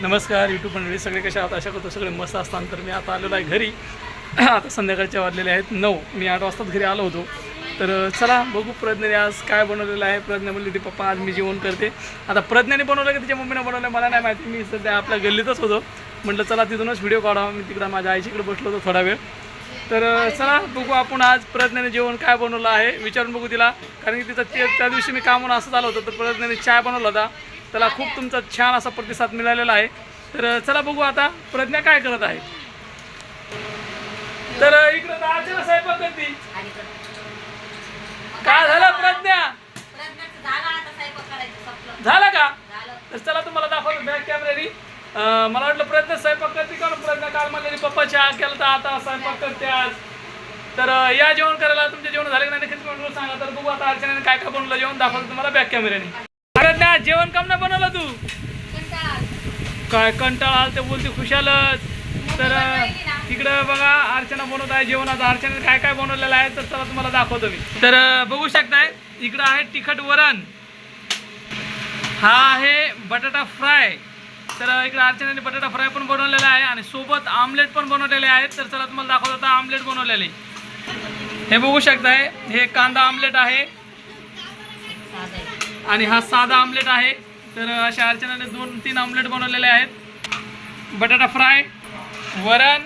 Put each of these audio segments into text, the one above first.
नमस्कार यूट्यूब मंडळी, सगळे कसे आहात? आशा करतो सगळे मस्त असतात. तर मी आता आलेलो आहे घरी. आता संध्याकाळचे वाजलेले आहेत 9. मी 8 वाजताच घरी आलो होतो. तर चला बघू प्रज्ञाने आज काय बनवलेलं आहे. प्रज्ञा म्हणली ती पप्पा आज मी जेवण करते. आता प्रज्ञाने बनवलं की तिच्या मम्मीने बनवलं मला नाही माहिती. मी सध्या आपल्या गल्लीतच होतो. म्हटलं चला तिथूनच व्हिडिओ काढावा. मी तिकडं माझ्या आईच्याकडे बसलो होतो थोडा वेळ. तर चला बघू आपण आज प्रज्ञाने जेवण काय बनवलं आहे विचारून बघू तिला. कारण की तिचा त्या दिवशी मी कामून असंच आलो होतो. तर प्रज्ञाने चाय बनवला होता. त्याला खूप तुमचा छान असा प्रतिसाद मिळालेला आहे. तर चला बघू आता प्रज्ञा काय करत आहे. तर इकडे दालच्या स्वयंपाक करते. काय झालं प्रज्ञा? झालं का? तर चला तुम्हाला दाखवतो बॅक कॅमेऱ्यानी. मला वाटलं प्रज्ञा स्वयंपाक करते का? प्रज्ञा काल म्हणलेली पप्पा चहा केला तर आता स्वयंपाक करते आज. तर या जेवण करायला तुमचे जेवण झाले की नाही नक्कीच कमेंट करून सांगा. तर बघू आता अर्चनाने काय काय बनवलं जेवण दाखवतो तुम्हाला बॅक कॅमेऱ्याने. प्रज्ञा जेवण कम नाही बनवलं तू? काय कंटाळा आला ते बोलते खुशालच. तर तिकडं बघा अर्चना बनवत आहे जेवण. आता अर्चनाने काय काय बनवलेलं आहे तर चला तुम्हाला दाखवतो मी. तर बघू शकताय इकडं आहे तिखट वरण, हा आहे बटाटा फ्राय. तर इकडे अर्चनाने बटाटा फ्राय पण बनवलेला आहे आणि सोबत आमलेट पण बनवलेले आहेत. तर चला तुम्हाला दाखवतो आता आमलेट बनवलेले. हे बघू शकताय हे कांदा आमलेट आहे आणि हा साधा आमलेट आहे. तर अशा अर्चनाने 2-3 आमलेट बनवलेले आहेत. बटाटा फ्राय, वरण.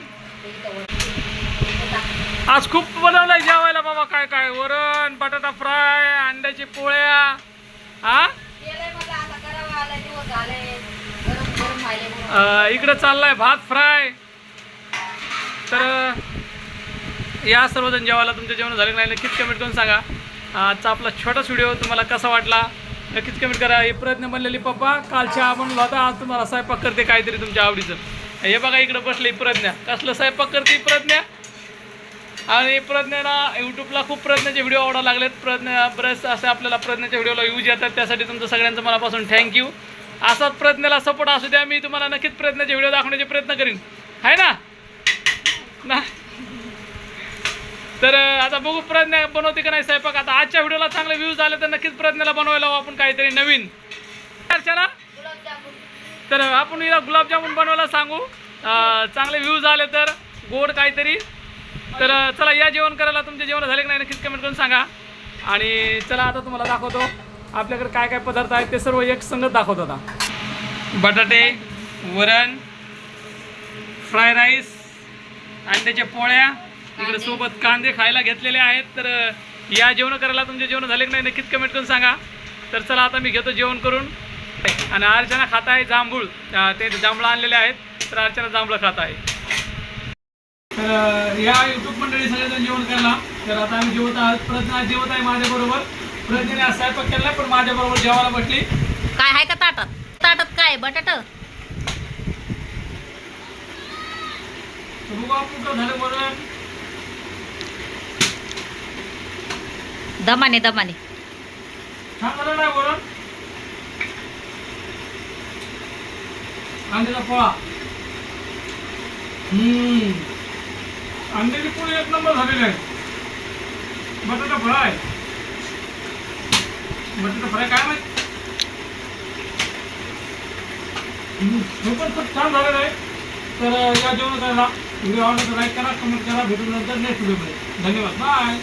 आज खूप बनवलं आहे जेवायला बाबा. काय काय वरण, बटाटा फ्राय, अंड्याची पोळ्या. हा इकडं चाललाय भात फ्राय. तर या सर्वजण जेवायला तुमच्या जेवण झाले नाही नक्कीच कमेंट करून सांगा. आजचा आपला छोटाच व्हिडिओ तुम्हाला कसा वाटला नक्कीच कमेंट करा. हे प्रज्ञा म्हणलेली पप्पा काल चहा बनवला होता आज तुम्हाला स्वयंपाक करते काहीतरी तुमच्या आवडीचं. हे बघा इकडे बसले प्रज्ञा. कसलं स्वयंपाक करते प्रज्ञा. आणि प्रज्ञाला यूट्यूबला खूप प्रज्ञाचे व्हिडिओ आवडायला लागलेत. प्रज्ञा बरेच असे आपल्याला प्रज्ञाच्या व्हिडिओला यूज येतात. त्यासाठी तुमचं सगळ्यांचं मनापासून थँक्यू. असाच प्रज्ञाला सपोर्ट असू द्या. मी तुम्हाला नक्कीच प्रज्ञाचे व्हिडिओ दाखवण्याचे प्रयत्न करीन आहे ना. तर आता बघू प्रज्ञा बनवते का नाही स्वयंपाक. आता आजच्या व्हिडिओला चांगले व्ह्यूज आले तर नक्कीच प्रज्ञाला बनवायला आपण काहीतरी नवीन. चला तर आपण हिला गुलाबजामुन बनवायला सांगू. चांगले व्ह्यूज आले तर गोड काहीतरी. तर चला या जेवण करायला तुमचे जेवण झाले की नाही नक्कीच कमेंट करून सांगा. आणि चला आता तुम्हाला दाखवतो आपल्याकडे काय काय पदार्थ आहेत ते सर्व एक संगत दाखवतो. आता बटाटे, वरण, फ्राय राईस, अंड्याच्या पोळ्या, इकडे सोबत कांदे खायला घेतलेले आहेत. तर या जेवण करायला तुमचे जेवण झाले की नाही नक्कीच कमेंट करून सांगा. तर चला आता मी घेतो जेवण करून. आणि अर्चना खात आहे जांभूळ. ते जांभळं आणलेले आहेत. तर अर्चना जांभळं खात आहे. तर या यूट्यूब मंडळी सगळेजण जेवण करायला. तर आता आम्ही जेवत आहोत. प्रज्ञा जेवत आहे माझ्याबरोबर. प्रज्ञाने आज स्वयंपाक केला पण माझ्याबरोबर जेवायला बसली. काय आहे का ताटात? ताटात काय बटाटा? बघू आपण काय झालं वरण. दमाने दमाने छान झालं नाही वरण. अंड्याचा पोळा. अंड्याची पोळी एक नंबर झालेली आहे. बटाटा फ्राय. बटाटा फ्राय काय माहिती खूपच छान झालेलं आहे. तर या जेवण करायला व्हिडिओ आवडला तर लाईक करा, कमेंट करा. भेटून नंतर नेक्स्ट व्हिडिओमध्ये. धन्यवाद. बाय.